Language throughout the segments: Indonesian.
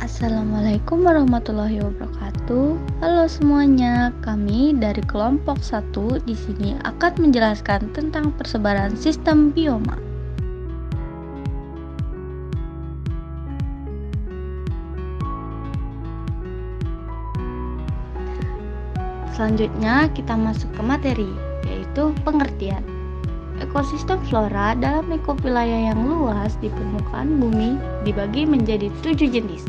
Assalamualaikum warahmatullahi wabarakatuh. Halo semuanya, kami dari kelompok 1 di sini akan menjelaskan tentang persebaran sistem bioma. Selanjutnya kita masuk ke materi, yaitu pengertian. Ekosistem flora dalam lingkup wilayah yang luas di permukaan bumi dibagi menjadi 7 jenis.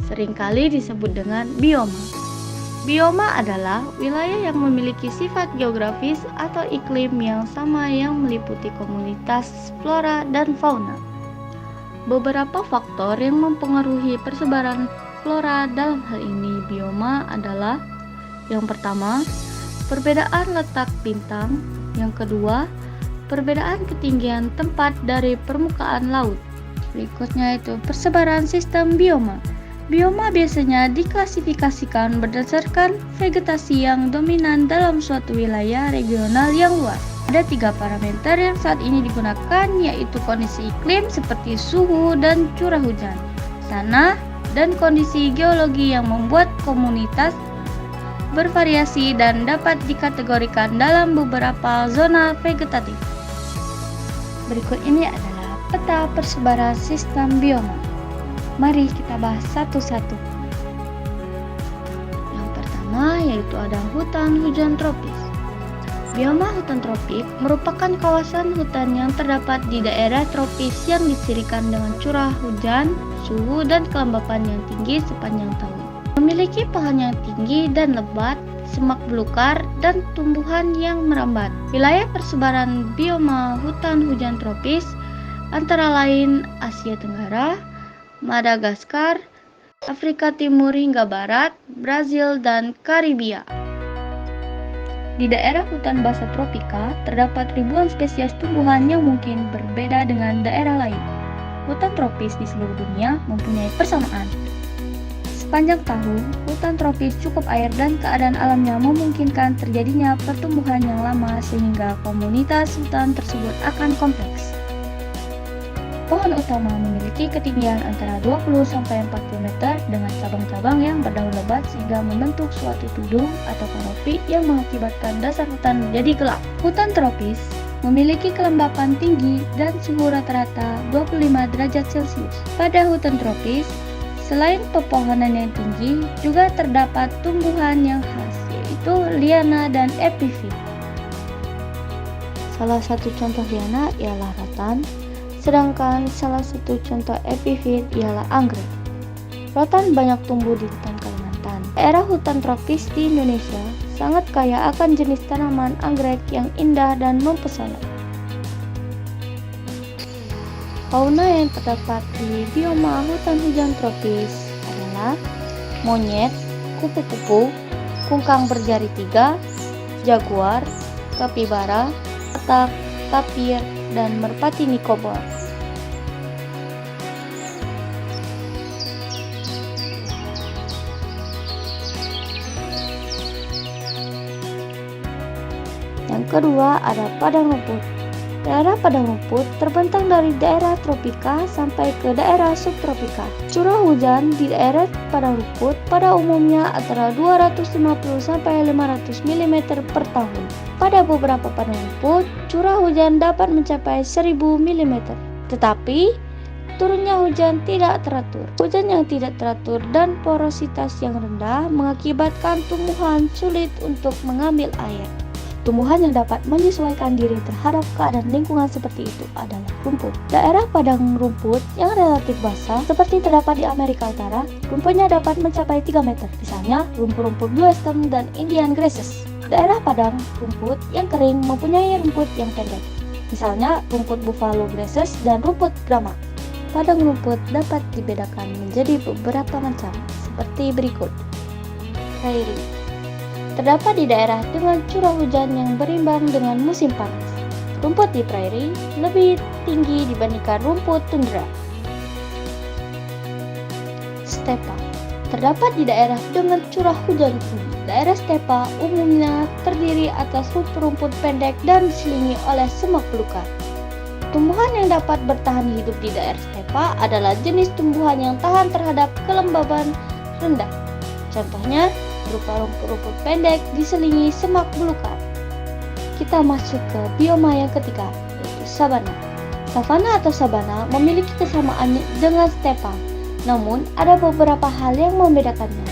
Seringkali disebut dengan bioma. Bioma adalah wilayah yang memiliki sifat geografis atau iklim yang sama yang meliputi komunitas flora dan fauna. Beberapa faktor yang mempengaruhi persebaran flora dalam hal ini bioma adalah: yang pertama, perbedaan letak bintang; yang kedua, perbedaan ketinggian tempat dari permukaan laut. Berikutnya itu persebaran sistem bioma. Bioma biasanya diklasifikasikan berdasarkan vegetasi yang dominan dalam suatu wilayah regional yang luas. Ada 3 parameter yang saat ini digunakan, yaitu kondisi iklim seperti suhu dan curah hujan, tanah, dan kondisi geologi yang membuat komunitas bervariasi dan dapat dikategorikan dalam beberapa zona vegetatif. Berikut ini adalah peta persebaran sistem bioma. Mari kita bahas satu-satu. Yang pertama yaitu ada hutan hujan tropis. Bioma hutan tropik merupakan kawasan hutan yang terdapat di daerah tropis yang dicirikan dengan curah hujan, suhu, dan kelembapan yang tinggi sepanjang tahun. Memiliki pohon yang tinggi dan lebat, semak belukar, dan tumbuhan yang merambat. Wilayah persebaran bioma hutan hujan tropis antara lain Asia Tenggara, Madagaskar, Afrika Timur hingga Barat, Brazil, dan Karibia. Di daerah hutan basah tropika terdapat ribuan spesies tumbuhan yang mungkin berbeda dengan daerah lain. Hutan tropis di seluruh dunia mempunyai persamaan. Sepanjang tahun, hutan tropis cukup air dan keadaan alamnya memungkinkan terjadinya pertumbuhan yang lama sehingga komunitas hutan tersebut akan kompleks. Pohon utama memiliki ketinggian antara 20-40 meter dengan cabang-cabang yang berdaun lebat sehingga membentuk suatu tudung atau kanopi yang mengakibatkan dasar hutan menjadi gelap. Hutan tropis memiliki kelembapan tinggi dan suhu rata-rata 25 derajat Celcius. Pada hutan tropis, selain pepohonan yang tinggi, juga terdapat tumbuhan yang khas, yaitu liana dan epifit. Salah satu contoh liana ialah rotan, sedangkan salah satu contoh epifit ialah anggrek. Rotan banyak tumbuh di hutan Kalimantan. Daerah hutan tropis di Indonesia sangat kaya akan jenis tanaman anggrek yang indah dan mempesona. Fauna yang terdapat di bioma hutan hujan tropis adalah monyet, kupu-kupu, kungkang berjari 3, jaguar, kapibara, katak, tapir, dan merpati Nicobar. Yang kedua ada padang rumput. Daerah padang rumput terbentang dari daerah tropika sampai ke daerah subtropika. Curah hujan di daerah padang rumput pada umumnya antara 250 sampai 500 mm per tahun. Pada beberapa padang rumput, curah hujan dapat mencapai 1000 mm. Tetapi, turunnya hujan tidak teratur. Hujan yang tidak teratur dan porositas yang rendah mengakibatkan tumbuhan sulit untuk mengambil air. Tumbuhan yang dapat menyesuaikan diri terhadap keadaan lingkungan seperti itu adalah rumput. Daerah padang rumput yang relatif basah seperti terdapat di Amerika Utara, rumputnya dapat mencapai 3 meter. Misalnya, rumput-rumput Blue Stem dan Indian Grasses. Daerah padang rumput yang kering mempunyai rumput yang pendek. Misalnya, rumput Buffalo Grasses dan rumput Grama. Padang rumput dapat dibedakan menjadi beberapa macam, seperti berikut. Prairie terdapat di daerah dengan curah hujan yang berimbang dengan musim panas. Rumput di prairie lebih tinggi dibandingkan rumput tundra. Stepa terdapat di daerah dengan curah hujan tinggi. Daerah stepa umumnya terdiri atas rumput-rumput pendek dan diselingi oleh semak belukar. Tumbuhan yang dapat bertahan hidup di daerah stepa stepa adalah jenis tumbuhan yang tahan terhadap kelembaban rendah. Contohnya berupa rumput-rumput pendek diselingi semak belukar. Kita masuk ke bioma yang ketiga, yaitu sabana. Savana atau sabana memiliki kesamaan dengan stepa, namun ada beberapa hal yang membedakannya.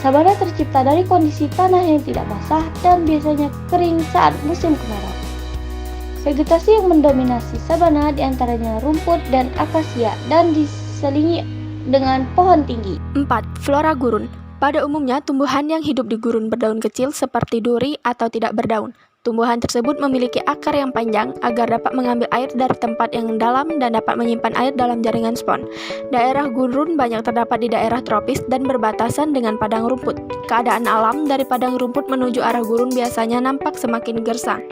Sabana tercipta dari kondisi tanah yang tidak basah dan biasanya kering saat musim kemarau. Vegetasi yang mendominasi sabana diantaranya rumput dan akasia dan diselingi dengan pohon tinggi. 4. Flora gurun. Pada umumnya, tumbuhan yang hidup di gurun berdaun kecil seperti duri atau tidak berdaun. Tumbuhan tersebut memiliki akar yang panjang agar dapat mengambil air dari tempat yang dalam dan dapat menyimpan air dalam jaringan spon. Daerah gurun banyak terdapat di daerah tropis dan berbatasan dengan padang rumput. Keadaan alam dari padang rumput menuju arah gurun biasanya nampak semakin gersang.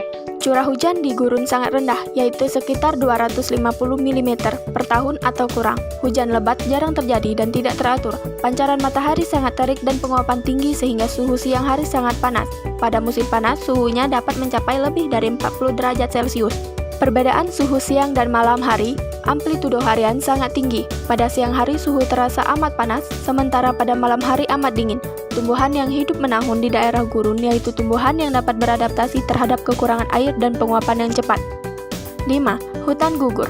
Curah hujan di gurun sangat rendah, yaitu sekitar 250 mm per tahun atau kurang. Hujan lebat jarang terjadi dan tidak teratur. Pancaran matahari sangat terik dan penguapan tinggi sehingga suhu siang hari sangat panas. Pada musim panas, suhunya dapat mencapai lebih dari 40 derajat Celcius. Perbedaan suhu siang dan malam hari, amplitudo harian sangat tinggi. Pada siang hari suhu terasa amat panas, sementara pada malam hari amat dingin. Tumbuhan yang hidup menahun di daerah gurun yaitu tumbuhan yang dapat beradaptasi terhadap kekurangan air dan penguapan yang cepat. 5. Hutan gugur.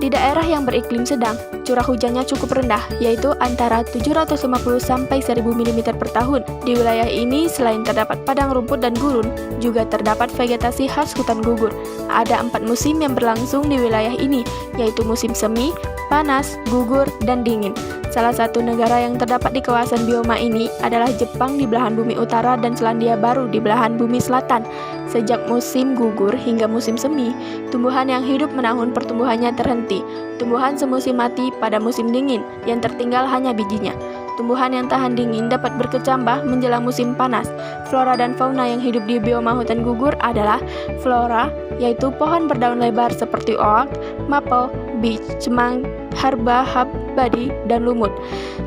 Di daerah yang beriklim sedang, curah hujannya cukup rendah, yaitu antara 750 sampai 1000 mm per tahun. Di wilayah ini, selain terdapat padang rumput dan gurun, juga terdapat vegetasi khas hutan gugur. Ada 4 musim yang berlangsung di wilayah ini, yaitu musim semi, panas, gugur, dan dingin. Salah satu negara yang terdapat di kawasan bioma ini adalah Jepang di belahan bumi utara dan Selandia Baru di belahan bumi selatan. Sejak musim gugur hingga musim semi, tumbuhan yang hidup menahun pertumbuhannya terhenti. Tumbuhan semusim mati pada musim dingin, yang tertinggal hanya bijinya. Tumbuhan yang tahan dingin dapat berkecambah menjelang musim panas. Flora dan fauna yang hidup di bioma hutan gugur adalah flora, yaitu pohon berdaun lebar seperti oak, maple, beech, cemang, herba, habadi, dan lumut.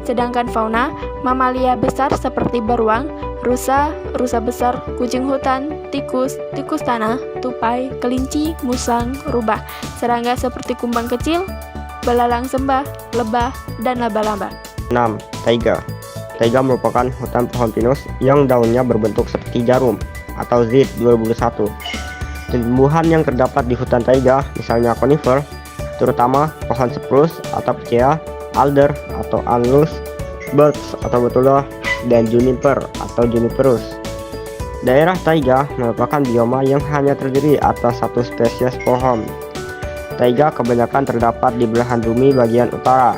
Sedangkan fauna, mamalia besar seperti beruang, rusa, rusa besar, kucing hutan, tikus, tikus tanah, tupai, kelinci, musang, rubah, serangga seperti kumbang kecil, belalang sembah, lebah, dan laba-laba. 6. Taiga. Taiga merupakan hutan pohon pinus yang daunnya berbentuk seperti jarum atau ZIT 2001. Tumbuhan yang terdapat di hutan taiga misalnya conifer, terutama pohon spruce atau picea, alder atau alnus, birch atau betula, dan juniper atau juniperus. Daerah taiga merupakan bioma yang hanya terdiri atas satu spesies pohon. Taiga kebanyakan terdapat di belahan bumi bagian utara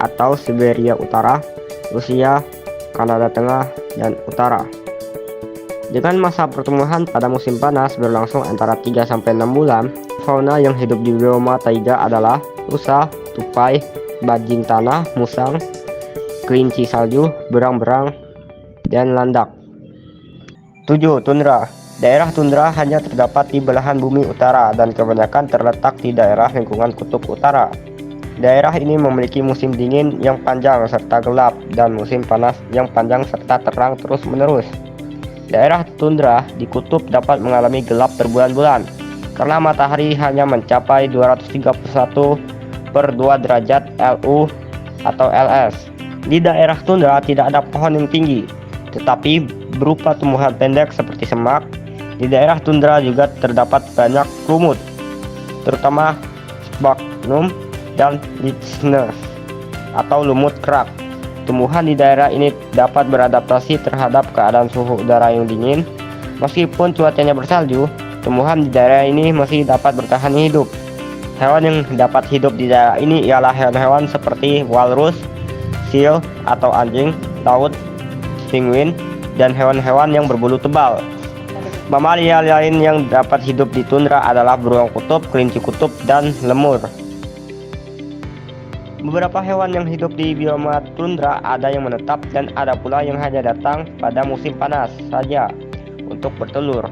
atau Siberia Utara, Rusia, Kanada Tengah, dan Utara. Dengan masa pertumbuhan pada musim panas berlangsung antara 3-6 bulan, fauna yang hidup di bioma taiga adalah rusa, tupai, bajing tanah, musang, kelinci salju, berang-berang, dan landak. 7. Tundra. Daerah tundra hanya terdapat di belahan bumi utara dan kebanyakan terletak di daerah lingkungan kutub utara. Daerah ini memiliki musim dingin yang panjang serta gelap dan musim panas yang panjang serta terang terus-menerus. Daerah tundra di kutub dapat mengalami gelap berbulan-bulan karena matahari hanya mencapai 231 per 2 derajat LU atau LS. Di daerah tundra tidak ada pohon yang tinggi, tetapi berupa tumbuhan pendek seperti semak. Di daerah tundra juga terdapat banyak lumut, terutama sphagnum dan lichens atau lumut kerak. Tumbuhan di daerah ini dapat beradaptasi terhadap keadaan suhu udara yang dingin. Meskipun cuacanya bersalju, tumbuhan di daerah ini masih dapat bertahan hidup. Hewan yang dapat hidup di daerah ini ialah hewan-hewan seperti walrus, seal atau anjing laut, penguin, dan hewan-hewan yang berbulu tebal. Mamalia lain yang dapat hidup di tundra adalah beruang kutub, kelinci kutub, dan lemur. Beberapa hewan yang hidup di bioma tundra ada yang menetap dan ada pula yang hanya datang pada musim panas saja untuk bertelur.